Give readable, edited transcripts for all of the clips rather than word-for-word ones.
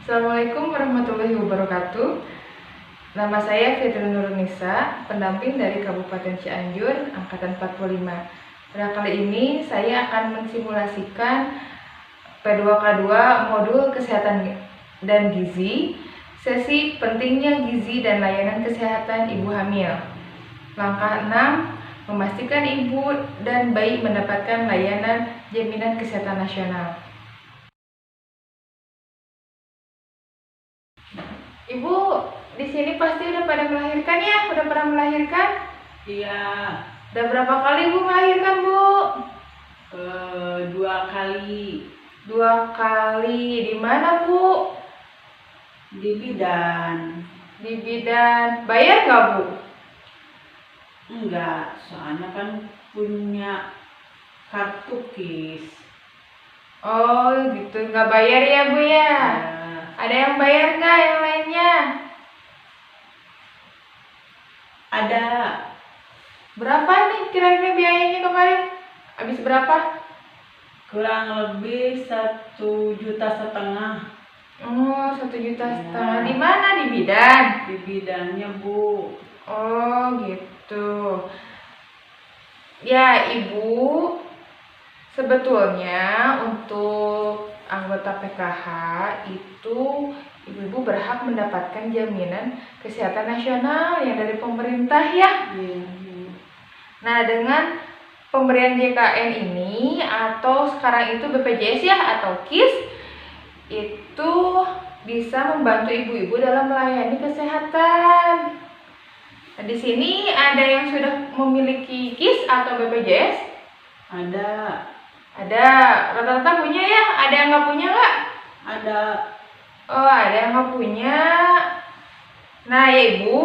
Assalamualaikum warahmatullahi wabarakatuh. Nama saya Fitri Nurnisa, pendamping dari Kabupaten Cianjur, Angkatan 45. Pada kali ini saya akan mensimulasikan P2K2 modul kesehatan dan gizi, sesi pentingnya gizi dan layanan kesehatan ibu hamil. Langkah 6, memastikan ibu dan bayi mendapatkan layanan jaminan kesehatan nasional. Ibu, di sini pasti udah pada melahirkan ya? Udah pernah melahirkan? Iya, Udah berapa kali Ibu melahirkan, Bu? 2 kali 2 kali. Di mana, Bu? di bidan. Di bidan. Bayar nggak, Bu? Enggak, soalnya kan punya kartu KIS. Oh, gitu. Nggak bayar ya, Bu ya? Ya, Ada yang bayar nggak yang lainnya? ada Berapa nih kira-kira biayanya kemarin? Habis berapa? kurang lebih 1,5 juta. Oh, 1,5 juta. Ya. Di mana? Di bidan? Di bidannya, Bu. Oh, gitu. Ya, Ibu, sebetulnya untuk anggota PKH itu ibu-ibu berhak mendapatkan jaminan kesehatan nasional yang dari pemerintah ya. Iya, Bu. Nah, dengan pemberian JKN ini atau sekarang itu BPJS ya atau KIS itu bisa membantu ibu-ibu dalam melayani kesehatan. Nah, di sini ada yang sudah memiliki KIS atau BPJS? Ada Ada, rata-rata punya ya? Ada yang nggak punya nggak? ada Oh, ada yang nggak punya. Nah, ya Ibu,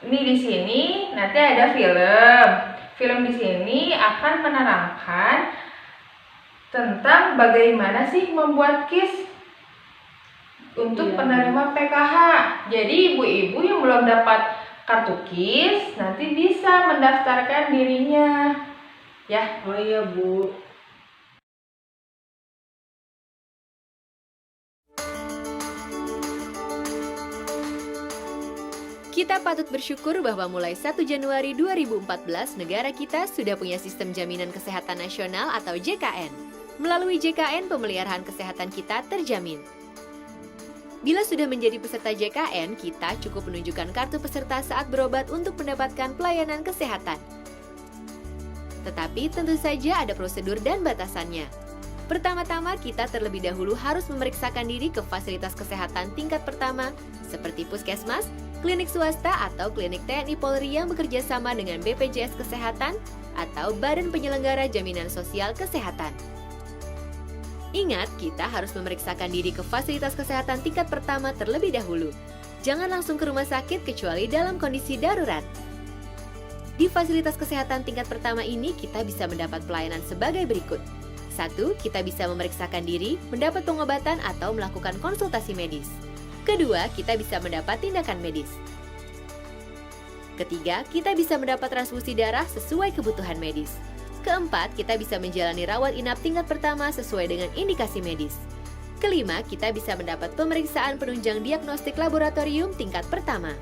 ini di sini nanti ada film. Film di sini akan menerangkan tentang bagaimana sih membuat KIS untuk Iya. penerima PKH. Jadi ibu-ibu yang belum dapat kartu KIS nanti bisa mendaftarkan dirinya. Ya, Oh iya, Bu. Kita patut bersyukur bahwa mulai 1 Januari 2014, negara kita sudah punya sistem jaminan kesehatan nasional atau JKN. Melalui JKN, pemeliharaan kesehatan kita terjamin. Bila sudah menjadi peserta JKN, kita cukup menunjukkan kartu peserta saat berobat untuk mendapatkan pelayanan kesehatan. Tetapi tentu saja ada prosedur dan batasannya. Pertama-tama, kita terlebih dahulu harus memeriksakan diri ke fasilitas kesehatan tingkat pertama, seperti puskesmas, klinik swasta atau klinik TNI Polri yang bekerja sama dengan BPJS Kesehatan atau Badan Penyelenggara Jaminan Sosial Kesehatan. Ingat, kita harus memeriksakan diri ke fasilitas kesehatan tingkat pertama terlebih dahulu. Jangan langsung ke rumah sakit kecuali dalam kondisi darurat. Di fasilitas kesehatan tingkat pertama ini, kita bisa mendapat pelayanan sebagai berikut. 1. Kita bisa memeriksakan diri, mendapat pengobatan atau melakukan konsultasi medis. Kedua, kita bisa mendapat tindakan medis. Ketiga, kita bisa mendapat transfusi darah sesuai kebutuhan medis. Keempat, kita bisa menjalani rawat inap tingkat pertama sesuai dengan indikasi medis. Kelima, kita bisa mendapat pemeriksaan penunjang diagnostik laboratorium tingkat pertama.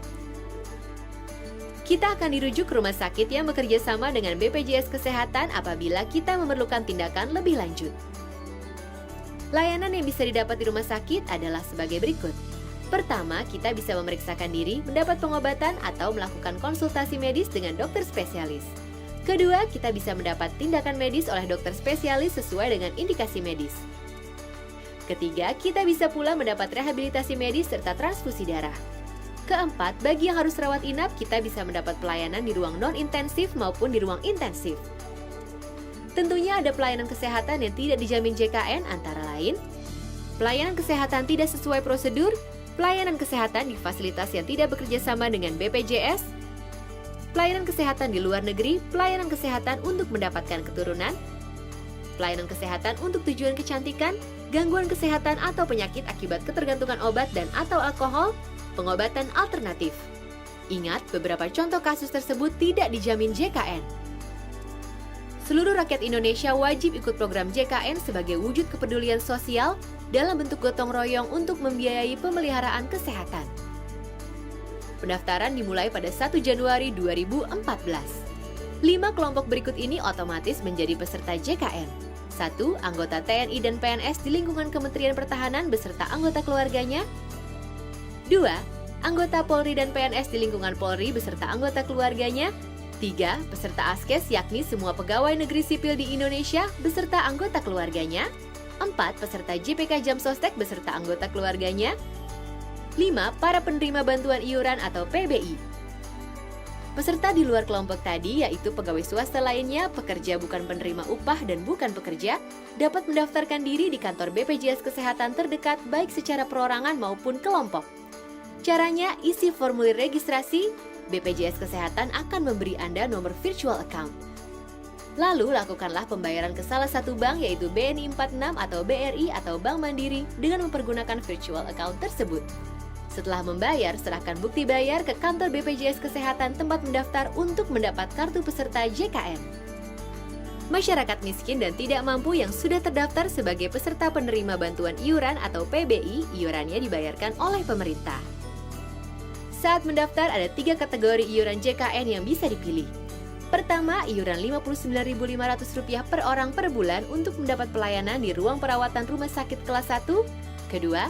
Kita akan dirujuk ke rumah sakit yang bekerja sama dengan BPJS Kesehatan apabila kita memerlukan tindakan lebih lanjut. Layanan yang bisa didapat di rumah sakit adalah sebagai berikut. Pertama, kita bisa memeriksakan diri, mendapat pengobatan, atau melakukan konsultasi medis dengan dokter spesialis. Kedua, kita bisa mendapat tindakan medis oleh dokter spesialis sesuai dengan indikasi medis. Ketiga, kita bisa pula mendapat rehabilitasi medis serta transfusi darah. Keempat, bagi yang harus rawat inap, kita bisa mendapat pelayanan di ruang non-intensif maupun di ruang intensif. Tentunya ada pelayanan kesehatan yang tidak dijamin JKN antara lain pelayanan kesehatan tidak sesuai prosedur, pelayanan kesehatan di fasilitas yang tidak bekerja sama dengan BPJS, pelayanan kesehatan di luar negeri, pelayanan kesehatan untuk mendapatkan keturunan, pelayanan kesehatan untuk tujuan kecantikan, gangguan kesehatan atau penyakit akibat ketergantungan obat dan atau alkohol, pengobatan alternatif. Ingat, beberapa contoh kasus tersebut tidak dijamin JKN. Seluruh rakyat Indonesia wajib ikut program JKN sebagai wujud kepedulian sosial dalam bentuk gotong royong untuk membiayai pemeliharaan kesehatan. Pendaftaran dimulai pada 1 Januari 2014. 5 kelompok berikut ini otomatis menjadi peserta JKN. 1. Anggota TNI dan PNS di lingkungan Kementerian Pertahanan beserta anggota keluarganya. 2. Anggota Polri dan PNS di lingkungan Polri beserta anggota keluarganya. 3. Peserta ASKES yakni semua pegawai negeri sipil di Indonesia beserta anggota keluarganya. 4. Peserta JPK Jamsostek beserta anggota keluarganya. 5. Para penerima bantuan iuran atau PBI. Peserta di luar kelompok tadi yaitu pegawai swasta lainnya, pekerja bukan penerima upah dan bukan pekerja, dapat mendaftarkan diri di kantor BPJS Kesehatan terdekat baik secara perorangan maupun kelompok. Caranya, isi formulir registrasi, BPJS Kesehatan akan memberi Anda nomor virtual account. Lalu lakukanlah pembayaran ke salah satu bank yaitu BNI 46 atau BRI atau Bank Mandiri dengan mempergunakan virtual account tersebut. Setelah membayar, serahkan bukti bayar ke kantor BPJS Kesehatan tempat mendaftar untuk mendapat kartu peserta JKN. Masyarakat miskin dan tidak mampu yang sudah terdaftar sebagai peserta penerima bantuan iuran atau PBI, iurannya dibayarkan oleh pemerintah. Saat mendaftar ada 3 kategori iuran JKN yang bisa dipilih. Pertama, iuran Rp59.500 per orang per bulan untuk mendapat pelayanan di ruang perawatan rumah sakit kelas 1. Kedua,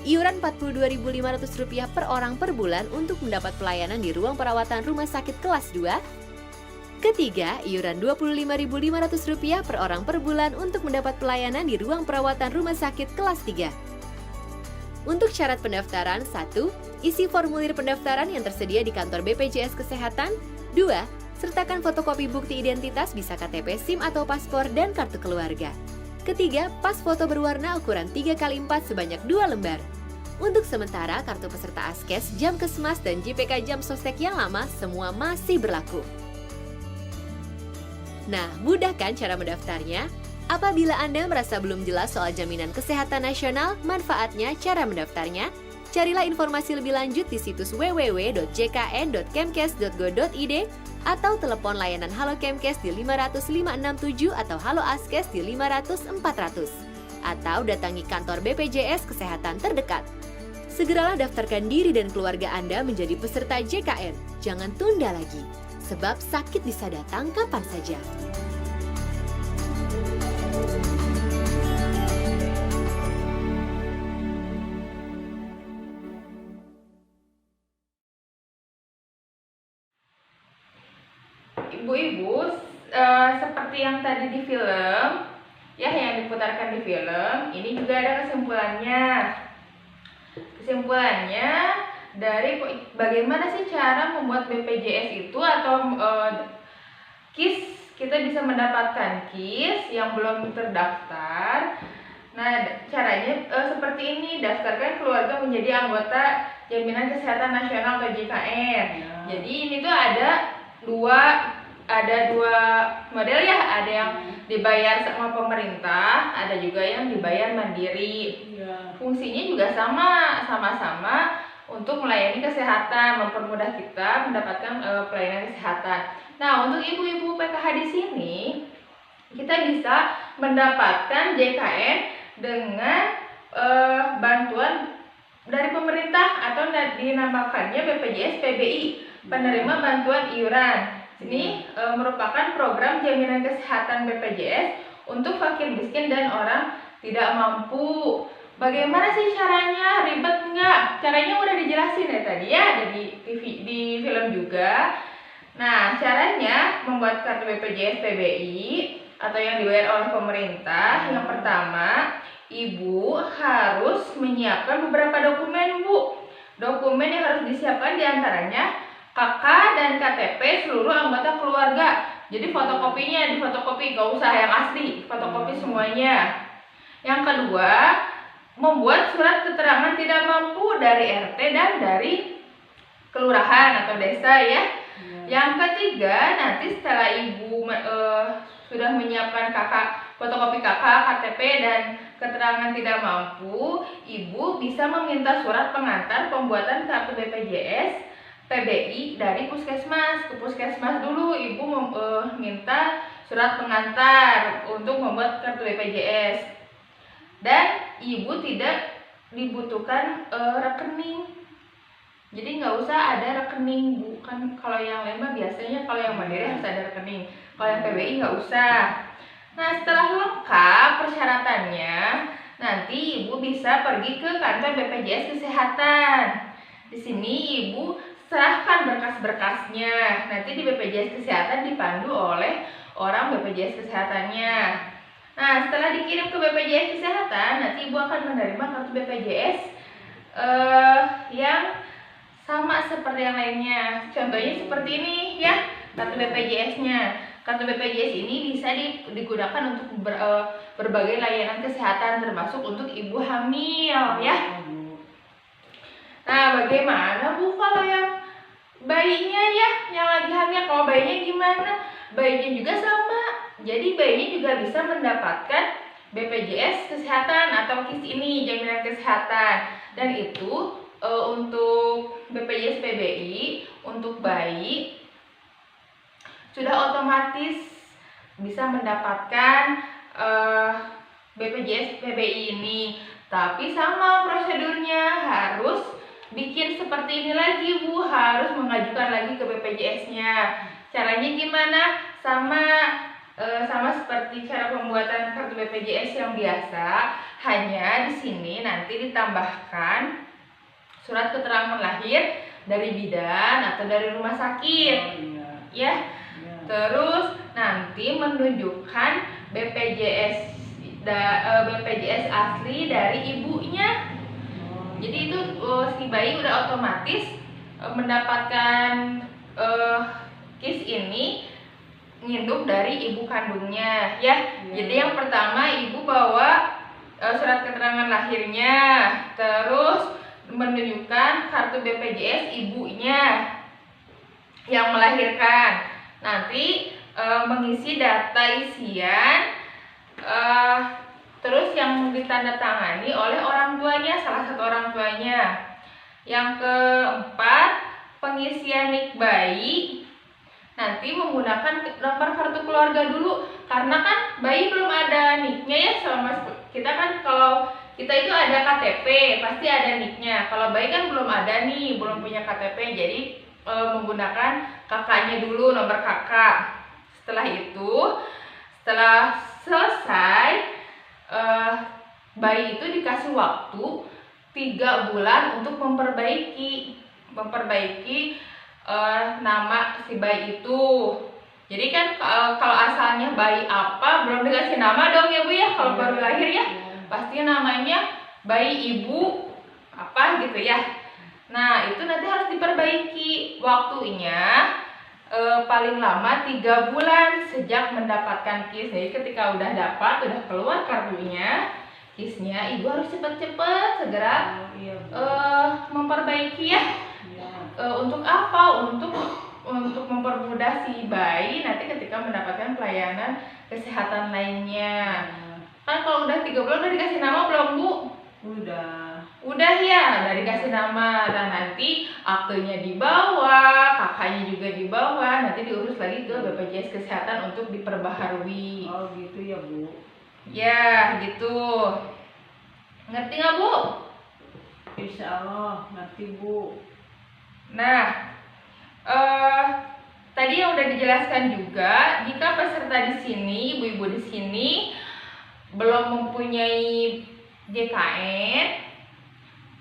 iuran Rp42.500 per orang per bulan untuk mendapat pelayanan di ruang perawatan rumah sakit kelas 2. Ketiga, iuran Rp25.500 per orang per bulan untuk mendapat pelayanan di ruang perawatan rumah sakit kelas 3. Untuk syarat pendaftaran, 1. Isi formulir pendaftaran yang tersedia di kantor BPJS Kesehatan. 2. Sertakan fotokopi bukti identitas bisa KTP, SIM atau paspor dan kartu keluarga. Ketiga, pas foto berwarna ukuran 3x4 sebanyak 2 lembar. Untuk sementara, kartu peserta ASKES, Jamkesmas, dan JPK Jamsostek yang lama semua masih berlaku. Nah, mudah kan cara mendaftarnya? Apabila Anda merasa belum jelas soal jaminan kesehatan nasional, manfaatnya, cara mendaftarnya, carilah informasi lebih lanjut di situs www.jkn.kemkes.go.id atau telepon layanan Halo Kemkes di 500 567 atau Halo Askes di 500 400 atau datangi kantor BPJS Kesehatan terdekat. Segeralah daftarkan diri dan keluarga Anda menjadi peserta JKN. Jangan tunda lagi, sebab sakit bisa datang kapan saja. Ibu-ibu, seperti yang tadi di film, ya yang diputarkan di film, ini juga ada kesimpulannya. Kesimpulannya dari bagaimana sih cara membuat BPJS itu atau KIS, kita bisa mendapatkan KIS yang belum terdaftar. Nah, caranya seperti ini, daftarkan keluarga menjadi anggota Jaminan Kesehatan Nasional atau JKN. Jadi ini tuh ada dua model ya, ada yang dibayar sama pemerintah, ada juga yang dibayar mandiri. Fungsinya juga sama-sama untuk melayani kesehatan, mempermudah kita mendapatkan pelayanan kesehatan. Nah, untuk ibu-ibu PKH di sini, kita bisa mendapatkan JKN dengan bantuan dari pemerintah atau dinamakannya BPJS PBI, penerima bantuan iuran. Ini merupakan program jaminan kesehatan BPJS untuk fakir miskin dan orang tidak mampu. Bagaimana sih caranya? Ribet nggak? Caranya udah dijelasin ya tadi ya, ada di film juga. Nah, caranya membuat kartu BPJS PBI atau yang dibayar oleh pemerintah. Yang pertama, ibu harus menyiapkan beberapa dokumen, Bu. Dokumen yang harus disiapkan diantaranya KK dan KTP seluruh anggota keluarga. Jadi fotokopinya difotokopi, gak usah yang asli, fotokopi semuanya. Yang kedua, membuat surat keterangan tidak mampu dari RT dan dari kelurahan atau desa ya. Yang ketiga, nanti setelah ibu sudah menyiapkan fotokopi KK, KTP dan keterangan tidak mampu, ibu bisa meminta surat pengantar pembuatan kartu BPJS PBI dari puskesmas. Ke puskesmas dulu ibu minta surat pengantar untuk membuat kartu BPJS. Dan ibu tidak dibutuhkan rekening. Jadi nggak usah ada rekening, Bu. Kan kalau yang lain mah biasanya kalau yang mandiri harus ada rekening. Kalau yang PBI nggak usah. Nah, setelah lengkap persyaratannya, nanti ibu bisa pergi ke kantor BPJS Kesehatan. Di sini ibu serahkan berkas-berkasnya. Nanti di BPJS Kesehatan dipandu oleh orang BPJS Kesehatannya. Nah, setelah dikirim ke BPJS Kesehatan, nanti ibu akan menerima kartu BPJS yang sama seperti yang lainnya. Contohnya seperti ini ya, kartu BPJS-nya. Kartu BPJS ini bisa digunakan untuk berbagai layanan kesehatan, termasuk untuk ibu hamil ya. Nah, bagaimana Bu kalau yang bayinya ya, yang lagi hamil? Kalau bayinya gimana? Bayinya juga sama. Jadi bayinya juga bisa mendapatkan BPJS Kesehatan atau KIS ini, jaminan kesehatan. Dan itu untuk BPJS PBI untuk bayi sudah otomatis bisa mendapatkan BPJS PBI ini. Tapi sama prosedurnya, harus bikin seperti ini lagi Bu, harus mengajukan lagi ke BPJS-nya. Caranya gimana? Sama seperti cara pembuatan kartu BPJS yang biasa, hanya di sini nanti ditambahkan surat keterangan lahir dari bidan atau dari rumah sakit. Terus nanti menunjukkan BPJS asli dari ibunya. Jadi itu si bayi udah otomatis mendapatkan KIS ini nginduk dari ibu kandungnya ya. Jadi yang pertama ibu bawa surat keterangan lahirnya, terus menunjukkan kartu BPJS ibunya yang melahirkan. Nanti mengisi data isian, terus yang ditandatangani oleh orang tuanya, salah satu orang tuanya. Yang keempat, pengisian NIK bayi. Nanti menggunakan nomor kartu keluarga dulu, karena kan bayi belum ada NIK-nya ya. Selama kita kan kalau kita itu ada KTP, pasti ada NIK-nya. Kalau bayi kan belum ada nih, belum punya KTP, jadi menggunakan kakaknya dulu, nomor kakak. Setelah itu, setelah selesai, bayi itu dikasih waktu 3 bulan untuk memperbaiki nama si bayi itu. Jadi kan kalau asalnya bayi apa belum dikasih nama dong ya Bu ya, kalau baru lahir ya. Pasti namanya bayi ibu apa gitu ya. Nah, itu nanti harus diperbaiki waktunya paling lama 3 bulan sejak mendapatkan KIS. Jadi ketika udah dapat, udah keluar kartunya, KIS-nya, ibu harus cepet-cepet segera memperbaiki ya. Untuk apa? Untuk mempermudah si bayi nanti ketika mendapatkan pelayanan kesehatan lainnya. Kan kalau udah 3 bulan udah dikasih nama belum Bu? Udah ya, udah dikasih nama. Dan nanti aktenya dibawa, kakaknya juga dibawa, nanti diurus lagi ke BPJS Kesehatan untuk diperbaharui. Oh gitu ya Bu? Ya gitu. Ngerti nggak Bu? Insya Allah ngerti Bu. Nah, tadi yang udah dijelaskan juga, jika peserta di sini, ibu-ibu di sini belum mempunyai JKN,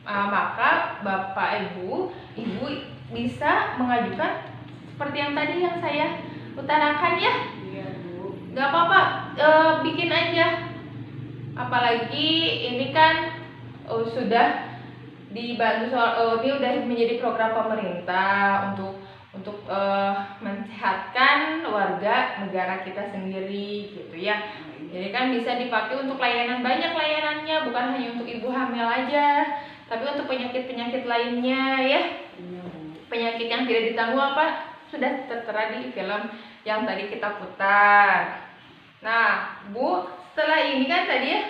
maka Bapak Ibu bisa mengajukan seperti yang tadi yang saya utarakan ya. Iya Bu. Gak apa-apa, bikin aja. Apalagi ini kan sudah dibantu ini udah menjadi program pemerintah untuk mensehatkan warga negara kita sendiri gitu ya. Jadi kan bisa dipakai untuk layanan, banyak layanannya, bukan hanya untuk ibu hamil aja, tapi untuk penyakit-penyakit lainnya ya. Penyakit yang tidak ditanggung apa sudah tertera di film yang tadi kita putar. Nah Bu, setelah ini kan tadi ya,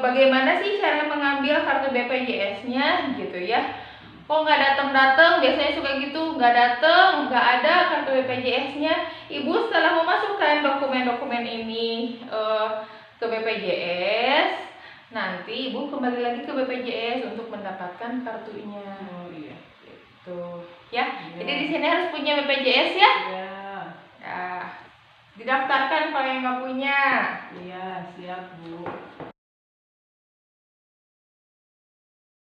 bagaimana sih cara mengambil kartu BPJS-nya gitu ya. Kok nggak datang-datang, biasanya suka gitu, nggak datang, nggak ada kartu BPJS-nya. Ibu setelah memasukkan dokumen-dokumen ini ke BPJS, Nanti Ibu kembali lagi ke BPJS untuk mendapatkan kartunya. Oh iya. Gitu. Ya. Iya. Jadi di sini harus punya BPJS ya. Iya. Ya. Didaftarkan kalau yang nggak punya. Iya, siap Bu.